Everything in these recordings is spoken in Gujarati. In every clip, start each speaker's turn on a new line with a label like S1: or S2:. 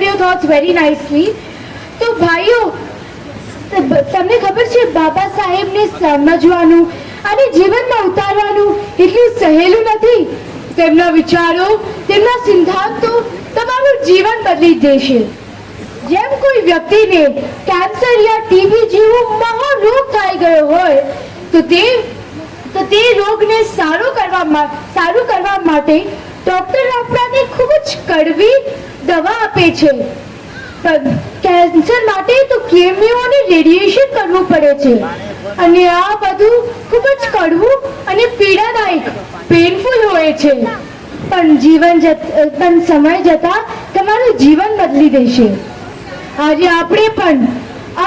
S1: your thoughts very nicely. તો ભાઈઓ, તમને ખબર છે બાબા સાહેબને સમજવાનું અને જીવનમાં ઉતારવાનું એટલું સહેલું નથી. તેમના વિચારો, તેમના સિદ્ધાંતો તમારું જીવન બદલી દેશે. જેમ કોઈ વ્યક્તિને કેન્સર યા ટીબી જેવો મહારોગ થઈ ગયો હોય તો તે રોગને સારું કરવા માટે ડોક્ટર આપણાને ખૂબ જ કડવી દવા આપે છે. કેન્સર માટે તો કેમિયો અને રેડિયેશન કરવું પડે છે અને આ બધું ખૂબ જ કડવું અને પીડાદાયક પેનફુલ હોય છે. પણ સમય જતા તમારું જીવન બદલી દેશે. આજે આપણે પણ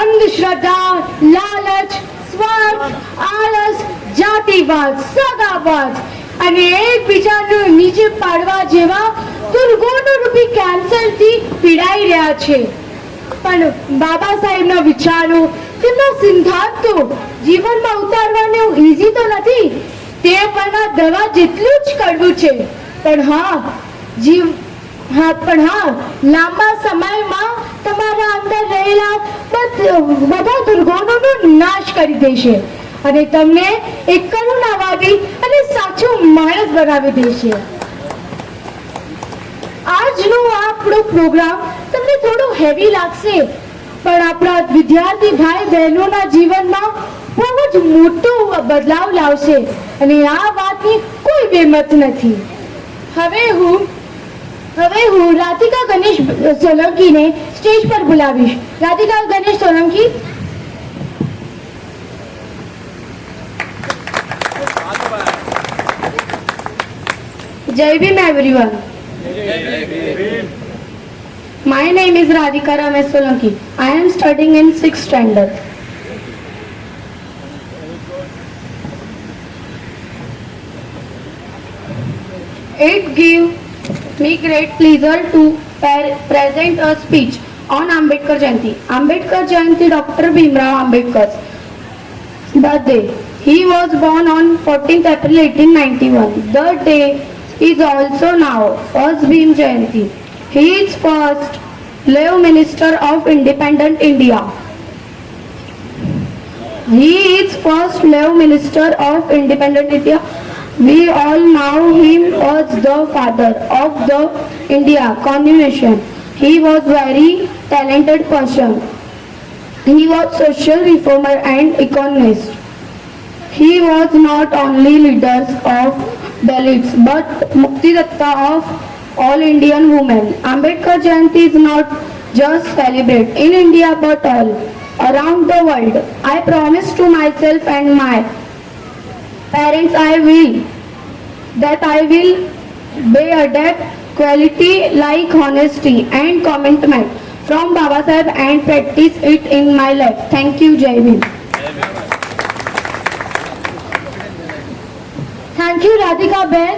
S1: અંધશ્રદ્ધા, લાલચ, સ્વાર્થ, આળસ, જાતિવાદ, સગાવાદ અને એકબીજાનું નીચે પાડવા જેવા દુર્ગુણો રૂપી કેન્સરથી પીડાઈ રહ્યા છે. પણ બાબા સાહેબના વિચારો, તેમના સિદ્ધાંતો જીવનમાં ઉતારવાનું ઈઝી તો નથી. તે પણ આ દવા જેટલું જ કડવું છે. પણ હા, લાંબા સમયમાં તમારા અંદર રહેલા બધા દુર્ગુણોનો નાશ કરી દેશે અને તમને એક કરુણાવાદી અને સાચો માણસ બનાવી દેશે. આજનો આપણો પ્રોગ્રામ તમને થોડો હેવી લાગશે, પણ આપણા વિદ્યાર્થી ભાઈ બહેનોના જીવનમાં બહુ જ મોટો બદલાવ લાવશે અને આ વાતની કોઈ બેમત નથી. હવે હું રાધિકા ગણેશ સોલંકીને સ્ટેજ પર બોલાવીશ. Radhika Ganesh Solanki. Jai Bhim everyone. My name is Radhika Ramesh Solanki. I am studying in 6th standard. It gives me great pleasure to present a speech on Ambedkar Jayanti. Ambedkar Jayanti, Dr. Bhimrao Ambedkar's birthday. He was born on 14th April 1891. The day is also now first Bhim Jayanti. He is first Labour Minister of Independent India. He is first Labour Minister of Independent India. We all know him as the father of the India continuation. He was very talented person. He was social reformer and economist. He was not only leader of Dalits but Muktidatta of all Indian women. Ambedkar Jayanti is not just celebrated in India but all around the world. I promise to myself and my parents I will be adapt quality like honesty and commitment from Baba Saheb and practice it in my life. Thank you. Jai Bhim. Thank you, Radhika Ben.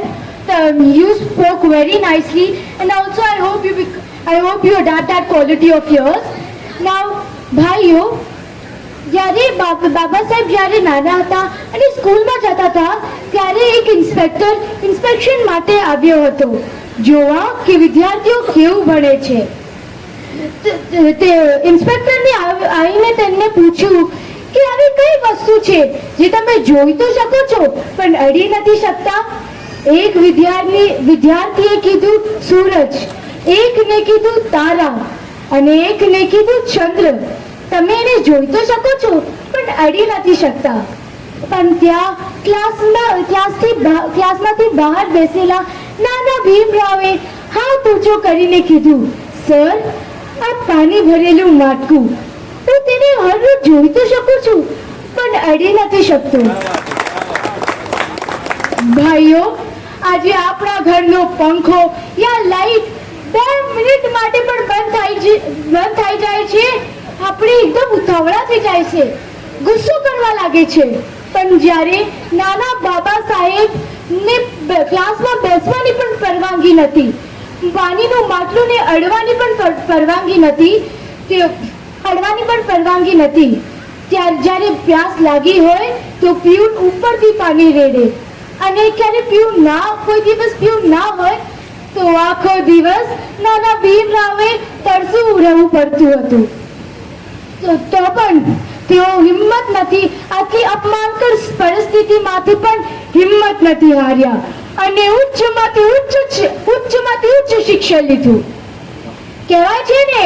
S1: You spoke very nicely, and also I hope you adapt that quality of yours. Now, ભાઈઓ, જ્યારે બાબા સાહેબ જ્યારે નાના હતા અને સ્કૂલમાં જતા હતા ત્યારે એક ઇન્સ્પેક્શન માટે આવ્યો હતો જોવા કે વિદ્યાર્થીઓ કેવું ભણે છે. તે ઇન્સ્પેક્ટરને આવીને તેમને પૂછ્યું કે આવી કઈ વસ્તુ છે જે તમે જોઈ તો શકો છો પણ અડી નથી શકતા. એક વિદ્યાર્થીએ કીધું સૂરજ, એકને કીધું તારા અને એકને કીધું ચંદ્ર. તમે એને જોઈ તો શકો છો પણ અડી નથી શકતા. પણ ત્યાં ક્લાસમાંથી બહાર બેસેલા નાના ભીમરાવે હાથ ઊંચો કરીને કીધું, સર, આ પાણી ભરેલું માટકું હું તેને હરરોજ જોઈ તો શકું છું પણ અડી નથી શકતો. ભાઈઓ, આજે આપણા ઘરનો પંખો યા લાઈટ 2 મિનિટ માટે પણ બંધ થઈ જાય છે, આપણે એકદમ ઉતાવળા થઈ જાય છે, ગુસ્સો કરવા લાગે છે. પણ જ્યારે નાના બાબા સાહેબને ક્લાસમાં બેસવાની પણ પરવાનગી નથી, પાણીનું માટલુંને અડવાની પણ પરવાનગી નથી, જ્યારે પ્યાસ લાગી હોય તો પીઉન ઉપરથી પાણી રેડે અને ક્યારે કોઈ દિવસ પીઉન ના હોય તો આખો દિવસ નાના ભીમરાવે તરસું જવું પડતું હતું. તો પણ તેઓ હિંમત નથી, આટલી અપમાનકર પરિસ્થિતિમાંથી પણ હિંમત નથી હાર્યા અને ઉચ્ચમાંથી ઉચ્ચ શિક્ષણ લીધું. કહેવાય છે ને,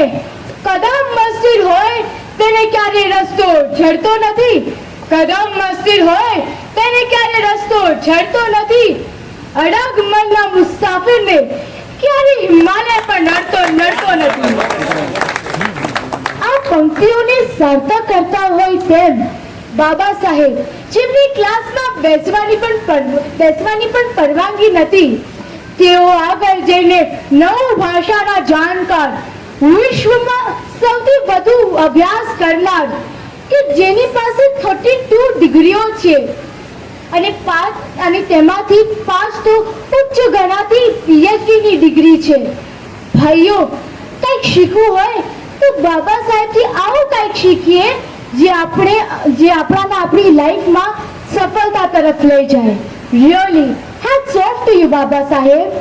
S1: કદમ મસ્તિર હોય તેને ક્યારે રસ્તો જડતો નથી. કદમ મસ્તિર હોય તેને ક્યારે રસ્તો જડતો નથી. અડગ મનના મુસાફિરને ક્યારે હિમાલય પર નડતો નથી. આ પંક્તિઓને સાર્થક કરતા હોય તેમ બાબા સાહેબ, જેમની ક્લાસમાં બેસવાની પણ પરવાનગી નથી, તેઓ આગળ જઈને 9 ભાષાના જાણકાર, વિશ્વમાં સૌથી વધુ અભ્યાસ કરનાર, કે જેની પાસે 32 ડિગ્રીઓ છે અને તેમાંથી 5 તો ઉચ્ચ ગણાતી PhD ની ડિગ્રી છે. ભાઈઓ, કંઈક શીખવું હોય તો બાબા સાહેબથી આવું કંઈક શીખીએ જે આપણાને આપણી લાઈફમાં સફળતા તરફ લઈ જાય. Really hats off to you Baba સાહેબ.